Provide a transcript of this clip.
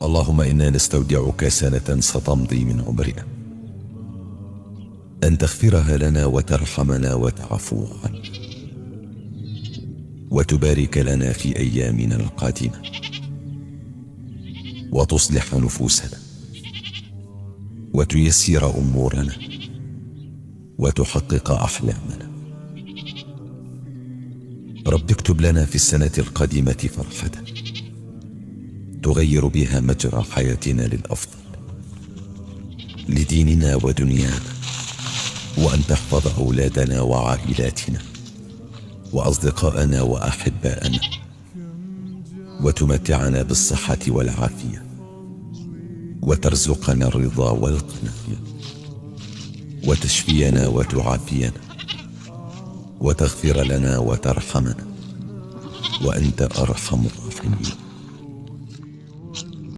اللهم إنا نستودعك سنة ستمضي من عمرنا، أن تغفرها لنا وترحمنا وتعفو عنا، وتبارك لنا في أيامنا القادمة، وتصلح نفوسنا، وتيسر أمورنا، وتحقق أحلامنا. رب اكتب لنا في السنة القادمة فرحة تغير بها مجرى حياتنا للأفضل، لديننا ودنيانا، وأن تحفظ أولادنا وعائلاتنا وأصدقاءنا وأحباءنا، وتمتعنا بالصحة والعافية، وترزقنا الرضا والقناعة، وتشفينا وتعافينا، وتغفر لنا وترحمنا، وأنت أرحم الراحمين.